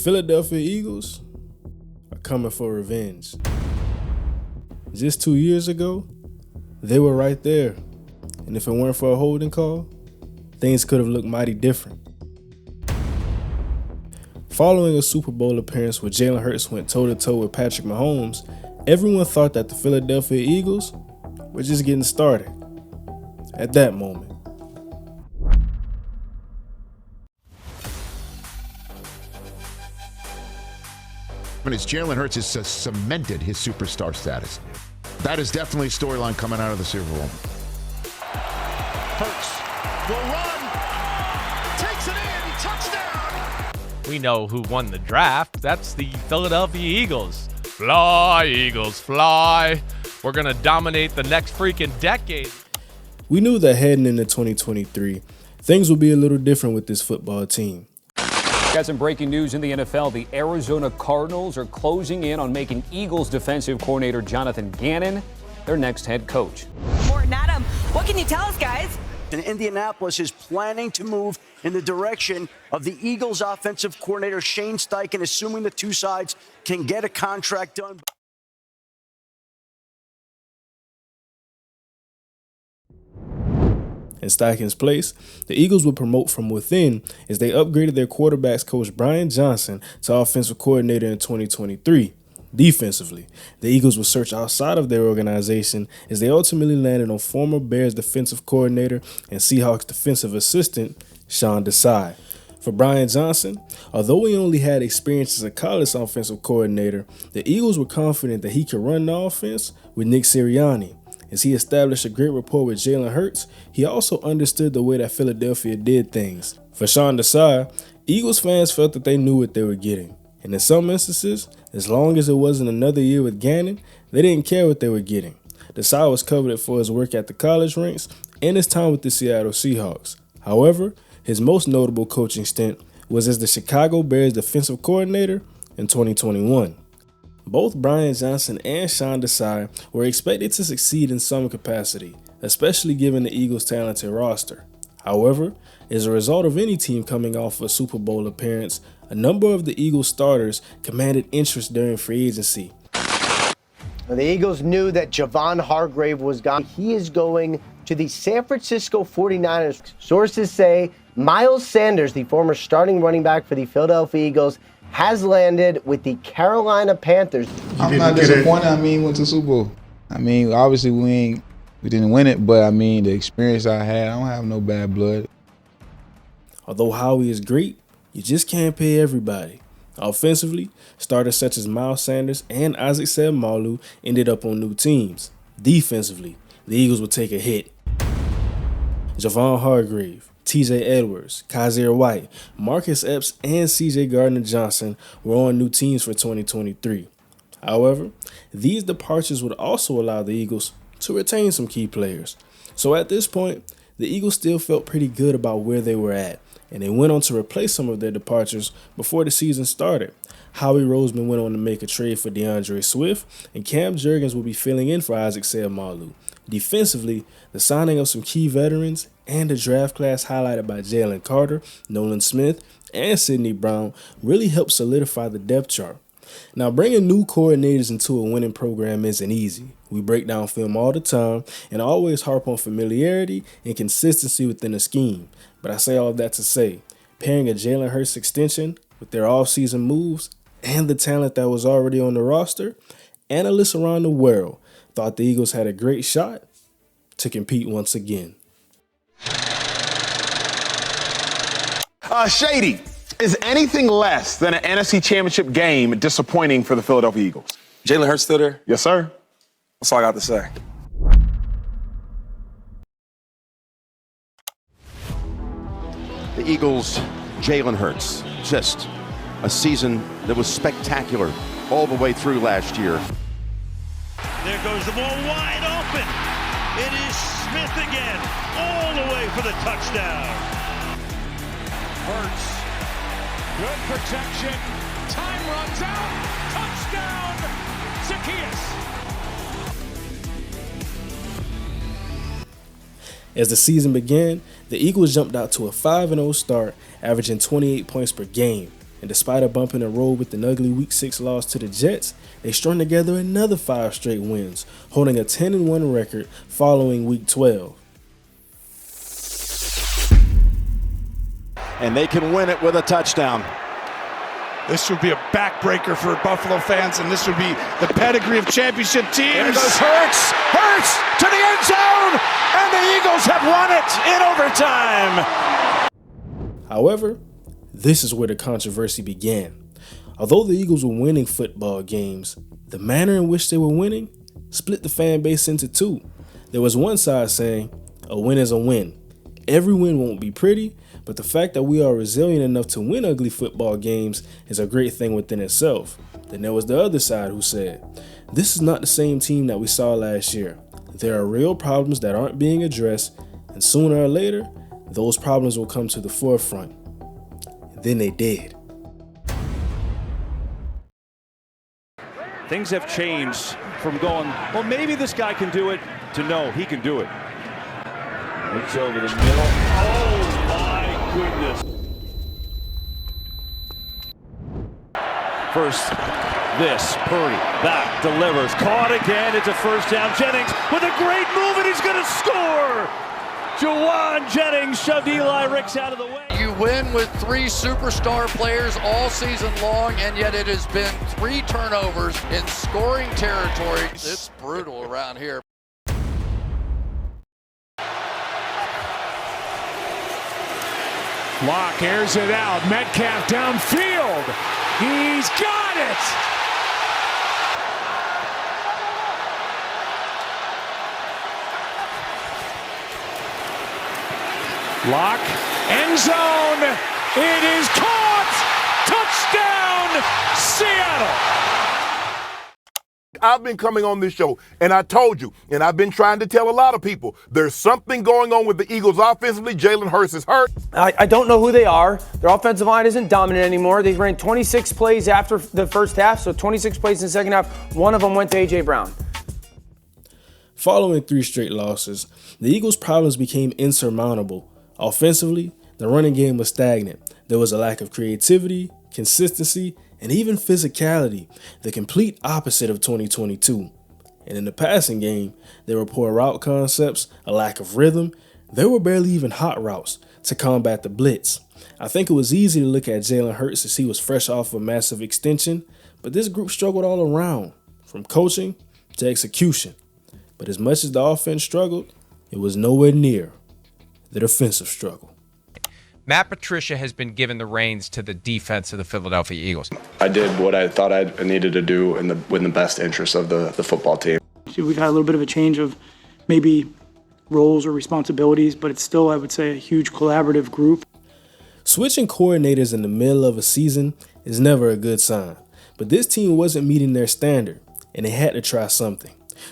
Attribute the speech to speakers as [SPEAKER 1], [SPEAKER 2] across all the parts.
[SPEAKER 1] Philadelphia Eagles are coming for revenge. Just 2 years ago, they were right there. And if it weren't for a holding call, things could have looked mighty different. Following a Super Bowl appearance where Jalen Hurts went toe-to-toe with Patrick Mahomes, everyone thought that the Philadelphia Eagles were just getting started. At that moment,
[SPEAKER 2] As Jalen Hurts has cemented his superstar status. That is definitely a storyline coming out of the Super Bowl.
[SPEAKER 3] Hurts will run, takes it in, touchdown!
[SPEAKER 4] We know who won the draft. That's the Philadelphia Eagles. Fly, Eagles, fly. We're going to dominate the next freaking decade.
[SPEAKER 1] We knew that heading into 2023, things would be a little different with this football team.
[SPEAKER 5] Got some breaking news in the NFL. The Arizona Cardinals are closing in on making Eagles defensive coordinator Jonathan Gannon their next head coach.
[SPEAKER 6] Morton, Adam, what can you tell us, guys?
[SPEAKER 7] And Indianapolis is planning to move in the direction of the Eagles offensive coordinator Shane Steichen, assuming the two sides can get a contract done.
[SPEAKER 1] In Steichen's place, the Eagles would promote from within as they upgraded their quarterbacks coach Brian Johnson to offensive coordinator in 2023. Defensively, the Eagles would search outside of their organization as they ultimately landed on former Bears defensive coordinator and Seahawks defensive assistant Sean Desai. For Brian Johnson, although he only had experience as a college offensive coordinator, the Eagles were confident that he could run the offense with Nick Sirianni. As he established a great rapport with Jalen Hurts, he also understood the way that Philadelphia did things. For Sean Desai, Eagles fans felt that they knew what they were getting. And in some instances, as long as it wasn't another year with Gannon, they didn't care what they were getting. Desai was coveted for his work at the college ranks and his time with the Seattle Seahawks. However, his most notable coaching stint was as the Chicago Bears defensive coordinator in 2021. Both Brian Johnson and Sean Desai were expected to succeed in some capacity, especially given the Eagles' talented roster. However, as a result of any team coming off a Super Bowl appearance, a number of the Eagles starters commanded interest during free agency.
[SPEAKER 8] The Eagles knew that Javon Hargrave was gone. He is going to the San Francisco 49ers. Sources say Miles Sanders, the former starting running back for the Philadelphia Eagles, has landed with the Carolina Panthers.
[SPEAKER 9] I'm not disappointed. Went to Super Bowl. Obviously we didn't win it, but the experience I had, I don't have no bad blood.
[SPEAKER 1] Although Howie is great, you just can't pay everybody. Offensively, starters such as Miles Sanders and Isaac Seumalo ended up on new teams. Defensively, the Eagles would take a hit. Javon Hargrave, TJ Edwards, Kaiser White, Marcus Epps, and CJ Gardner-Johnson were on new teams for 2023. However, these departures would also allow the Eagles to retain some key players. So at this point, the Eagles still felt pretty good about where they were at, and they went on to replace some of their departures before the season started. Howie Roseman went on to make a trade for DeAndre Swift, and Cam Jurgens will be filling in for Isaac Seumalo. Defensively, the signing of some key veterans and the draft class highlighted by Jalen Carter, Nolan Smith, and Sidney Brown really helped solidify the depth chart. Now, bringing new coordinators into a winning program isn't easy. We break down film all the time and always harp on familiarity and consistency within a scheme. But I say all of that to say, pairing a Jalen Hurts extension with their offseason moves and the talent that was already on the roster, analysts around the world thought the Eagles had a great shot to compete once again.
[SPEAKER 10] Shady, is anything less than an NFC Championship game disappointing for the Philadelphia Eagles?
[SPEAKER 11] Jalen Hurts still there?
[SPEAKER 10] Yes, sir.
[SPEAKER 11] That's all I got to say.
[SPEAKER 2] The Eagles, Jalen Hurts, just a season that was spectacular all the way through last year.
[SPEAKER 3] There goes the ball wide open. It is Smith again, all the way for the touchdown. Hurts, good protection. Time runs out. Touchdown, Zacchaeus.
[SPEAKER 1] As the season began, the Eagles jumped out to a 5-0 start, averaging 28 points per game. And despite a bump in the road with an ugly Week 6 loss to the Jets, they strung together another 5 straight wins, holding a 10-1 record following Week 12.
[SPEAKER 2] And they can win it with a touchdown.
[SPEAKER 12] This would be a backbreaker for Buffalo fans, and this would be the pedigree of championship teams.
[SPEAKER 2] There goes Hurts. Hurts to the end zone, and the Eagles have won it in overtime.
[SPEAKER 1] However, this is where the controversy began. Although the Eagles were winning football games, the manner in which they were winning split the fan base into two. There was one side saying, a win is a win. Every win won't be pretty, but the fact that we are resilient enough to win ugly football games is a great thing within itself. Then there was the other side who said, this is not the same team that we saw last year. There are real problems that aren't being addressed, and sooner or later, those problems will come to the forefront. Then they did.
[SPEAKER 3] Things have changed from going, well, maybe this guy can do it, to no, he can do it. Looks over the middle. Oh, my goodness. First, this, Purdy, back, delivers, caught again, it's a first down. Jennings with a great move, and he's going to score! Juwan Jennings shoved Eli Ricks out of the way.
[SPEAKER 13] You win with 3 superstar players all season long, and yet it has been 3 turnovers in scoring territory. It's brutal around here.
[SPEAKER 14] Locke airs it out. Metcalf downfield. He's got it! Locke, end zone. It is caught. Touchdown, Seattle.
[SPEAKER 15] I've been coming on this show, and I told you, and I've been trying to tell a lot of people, there's something going on with the Eagles offensively. Jalen Hurts is hurt.
[SPEAKER 16] I don't know who they are. Their offensive line isn't dominant anymore. They ran 26 plays after the first half, so 26 plays in the second half. One of them went to A.J. Brown.
[SPEAKER 1] Following 3 straight losses, the Eagles' problems became insurmountable. Offensively, the running game was stagnant. There was a lack of creativity, consistency, and even physicality, the complete opposite of 2022. And in the passing game, there were poor route concepts, a lack of rhythm. There were barely even hot routes to combat the blitz. I think it was easy to look at Jalen Hurts as he was fresh off a massive extension, but this group struggled all around, from coaching to execution. But as much as the offense struggled, it was nowhere near the defensive struggle.
[SPEAKER 17] Matt Patricia has been given the reins to the defense of the Philadelphia Eagles.
[SPEAKER 11] I did what I thought I needed to do in the best interest of the football team.
[SPEAKER 18] We've had a little bit of a change of maybe roles or responsibilities, but it's still, I would say, a huge collaborative group.
[SPEAKER 1] Switching coordinators in the middle of a season is never a good sign, but this team wasn't meeting their standard, and they had to try something.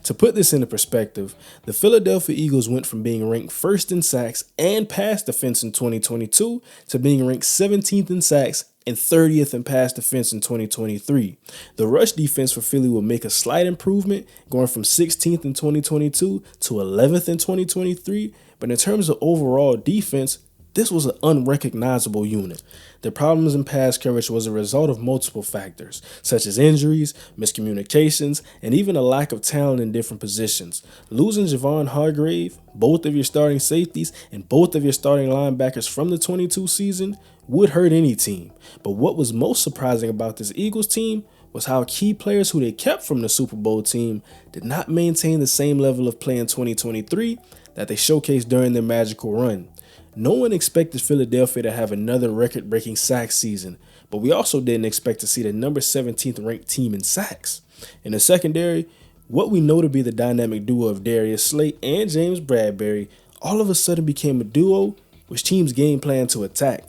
[SPEAKER 1] To put this into perspective, the Philadelphia Eagles went from being ranked first in sacks and pass defense in 2022 to being ranked 17th in sacks and 30th in pass defense in 2023. The rush defense for Philly will make a slight improvement, going from 16th in 2022 to 11th in 2023, but in terms of overall defense, this was an unrecognizable unit. The problems in pass coverage was a result of multiple factors, such as injuries, miscommunications, and even a lack of talent in different positions. Losing Javon Hargrave, both of your starting safeties, and both of your starting linebackers from the 22 season would hurt any team. But what was most surprising about this Eagles team was how key players who they kept from the Super Bowl team did not maintain the same level of play in 2023 that they showcased during their magical run. No one expected Philadelphia to have another record-breaking sack season, but we also didn't expect to see the number 17th ranked team in sacks. In the secondary, what we know to be the dynamic duo of Darius Slate and James Bradbury all of a sudden became a duo which teams game plan to attack.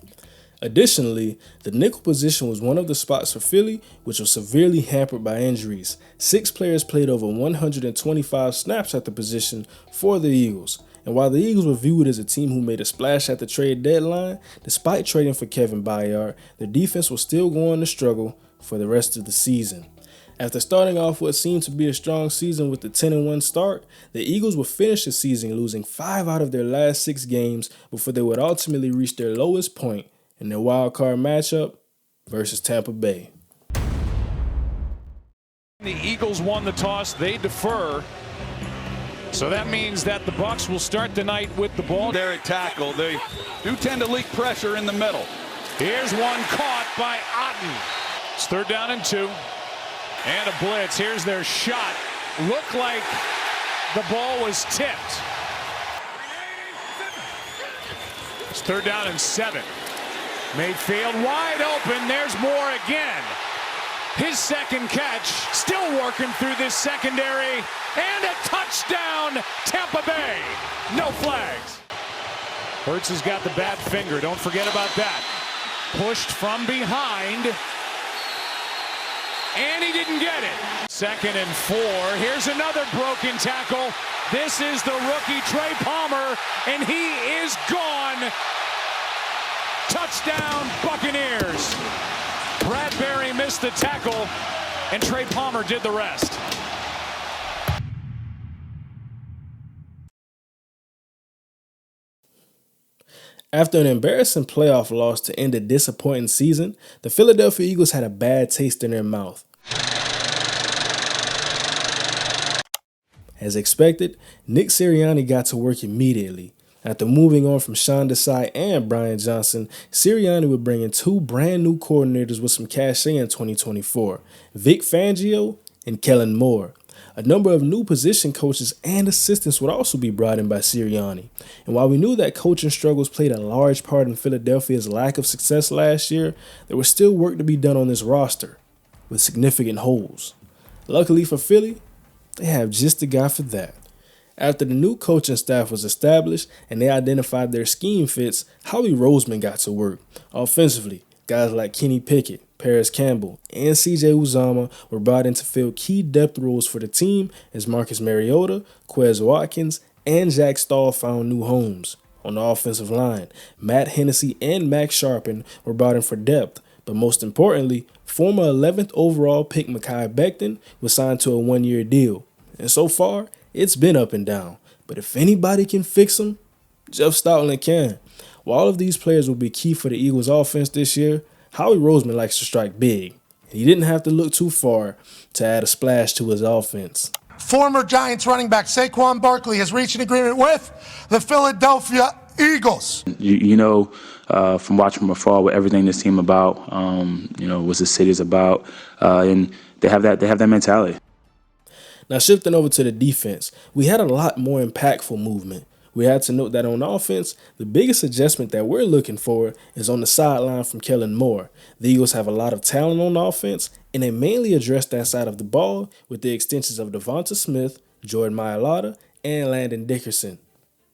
[SPEAKER 1] Additionally, the nickel position was one of the spots for Philly which was severely hampered by injuries. 6 players played over 125 snaps at the position for the Eagles. And while the Eagles were viewed as a team who made a splash at the trade deadline, despite trading for Kevin Byard, their defense was still going to struggle for the rest of the season. After starting off what seemed to be a strong season with the 10-1 start, the Eagles would finish the season losing 5 out of their last 6 games before they would ultimately reach their lowest point in their wild card matchup versus Tampa Bay.
[SPEAKER 14] The Eagles won the toss. They defer. So that means that the Bucs will start the night with the ball.
[SPEAKER 19] There at tackle. They do tend to leak pressure in the middle.
[SPEAKER 14] Here's one caught by Otten. It's 3rd down and 2. And a blitz. Here's their shot. Looked like the ball was tipped. It's 3rd down and 7. Mayfield wide open. There's Moore again. His second catch. Still working through this secondary. And a touchdown, Tampa Bay. No flags. Hurts has got the bad finger. Don't forget about that. Pushed from behind. And he didn't get it. 2nd and 4. Here's another broken tackle. This is the rookie Trey Palmer, and he is gone. Touchdown, Buccaneers. Bradbury missed the tackle, and Trey Palmer did the rest.
[SPEAKER 1] After an embarrassing playoff loss to end a disappointing season, the Philadelphia Eagles had a bad taste in their mouth. As expected, Nick Sirianni got to work immediately. After moving on from Sean Desai and Brian Johnson, Sirianni would bring in 2 brand new coordinators with some cachet in 2024, Vic Fangio and Kellen Moore. A number of new position coaches and assistants would also be brought in by Sirianni. And while we knew that coaching struggles played a large part in Philadelphia's lack of success last year, there was still work to be done on this roster, with significant holes. Luckily for Philly, they have just the guy for that. After the new coaching staff was established and they identified their scheme fits, Howie Roseman got to work. Offensively, guys like Kenny Pickett, Paris Campbell, and C.J. Uzomah were brought in to fill key depth roles for the team as Marcus Mariota, Quez Watkins, and Jack Stahl found new homes. On the offensive line, Matt Hennessy and Max Sharpen were brought in for depth, but most importantly, former 11th overall pick Mekhi Becton was signed to a 1-year deal. And so far, it's been up and down. But if anybody can fix them, Jeff Stoutland can. While all of these players will be key for the Eagles' offense this year, Howie Roseman likes to strike big. And he didn't have to look too far to add a splash to his offense.
[SPEAKER 20] Former Giants running back Saquon Barkley has reached an agreement with the Philadelphia Eagles.
[SPEAKER 21] You know, from watching from afar, what everything this team about, what the city is about, and they have that mentality.
[SPEAKER 1] Now shifting over to the defense, we had a lot more impactful movement. We had to note that on offense, the biggest adjustment that we're looking for is on the sideline from Kellen Moore. The Eagles have a lot of talent on offense, and they mainly address that side of the ball with the extensions of Devonta Smith, Jordan Mailata, and Landon Dickerson.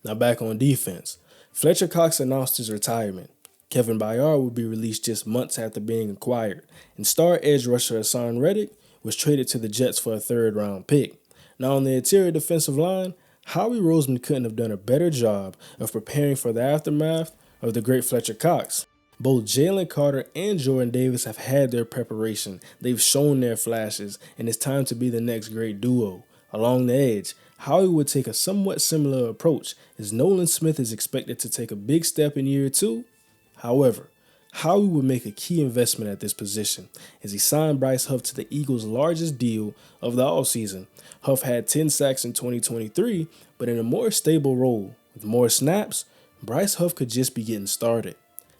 [SPEAKER 1] Now back on defense, Fletcher Cox announced his retirement. Kevin Byard will be released just months after being acquired, and star edge rusher Hassan Reddick was traded to the Jets for a 3rd-round pick. Now on the interior defensive line, Howie Roseman couldn't have done a better job of preparing for the aftermath of the great Fletcher Cox. Both Jalen Carter and Jordan Davis have had their preparation. They've shown their flashes, and it's time to be the next great duo. Along the edge, Howie would take a somewhat similar approach, as Nolan Smith is expected to take a big step in year 2. However, Howie would make a key investment at this position as he signed Bryce Huff to the Eagles' largest deal of the offseason. Huff had 10 sacks in 2023, but in a more stable role. With more snaps, Bryce Huff could just be getting started.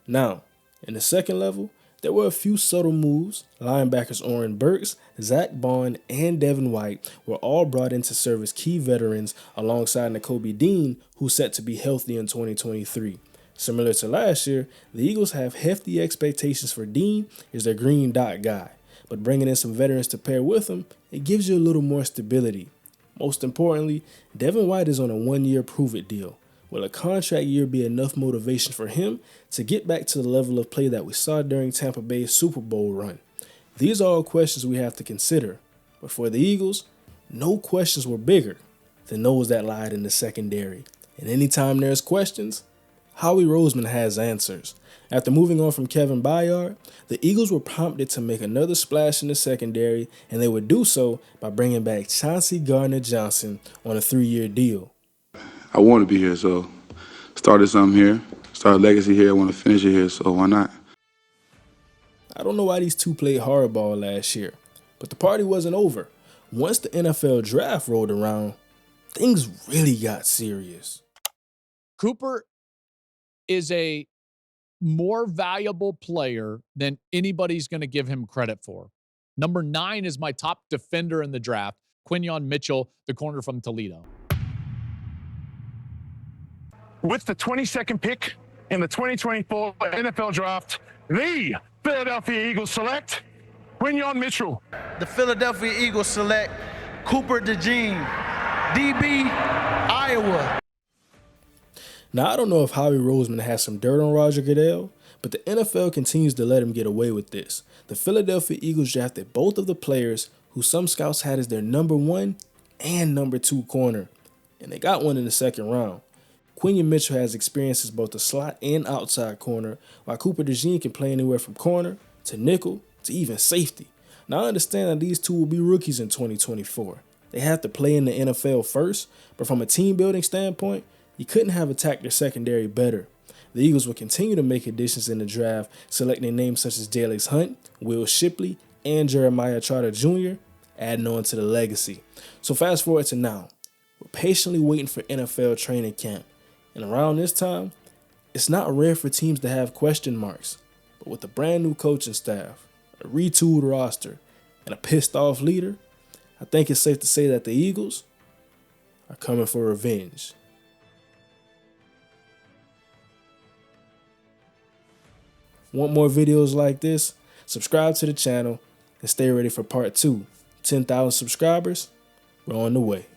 [SPEAKER 1] Now, in the second level, there were a few subtle moves. Linebackers Oren Burks, Zach Bond, and Devin White were all brought in to serve as key veterans alongside Nakobe Dean, who's set to be healthy in 2023. Similar to last year, the Eagles have hefty expectations for Dean as their green dot guy, but bringing in some veterans to pair with him, it gives you a little more stability. Most importantly, Devin White is on a 1-year prove-it deal. Will a contract year be enough motivation for him to get back to the level of play that we saw during Tampa Bay's Super Bowl run? These are all questions we have to consider, but for the Eagles, no questions were bigger than those that lied in the secondary. And anytime there's questions, Howie Roseman has answers. After moving on from Kevin Byard, the Eagles were prompted to make another splash in the secondary, and they would do so by bringing back Chauncey Gardner-Johnson on a 3-year deal.
[SPEAKER 9] I want to be here, so started something here, started a legacy here. I want to finish it here, so why not?
[SPEAKER 1] I don't know why these two played hardball last year, but the party wasn't over. Once the NFL draft rolled around, things really got serious.
[SPEAKER 4] Cooper is a more valuable player than anybody's going to give him credit for. Number 9 is my top defender in the draft, Quinyon Mitchell, the corner from Toledo.
[SPEAKER 10] With the 22nd pick in the 2024 NFL Draft, the Philadelphia Eagles select Quinyon Mitchell.
[SPEAKER 22] The Philadelphia Eagles select Cooper DeJean, DB, Iowa.
[SPEAKER 1] Now, I don't know if Howie Roseman has some dirt on Roger Goodell, but the NFL continues to let him get away with this. The Philadelphia Eagles drafted both of the players who some scouts had as their number 1 and number 2 corner, and they got one in the second round. Quinyon Mitchell has experience as both a slot and outside corner, while Cooper DeJean can play anywhere from corner to nickel to even safety. Now, I understand that these two will be rookies in 2024. They have to play in the NFL first, but from a team building standpoint, you couldn't have attacked their secondary better. The Eagles will continue to make additions in the draft, selecting names such as Jalix Hunt, Will Shipley, and Jeremiah Trotter Jr., adding on to the legacy. So fast forward to now. We're patiently waiting for NFL training camp. And around this time, it's not rare for teams to have question marks. But with a brand new coaching staff, a retooled roster, and a pissed off leader, I think it's safe to say that the Eagles are coming for revenge. Want more videos like this? Subscribe to the channel and stay ready for part 2. 10,000 subscribers, we're on the way.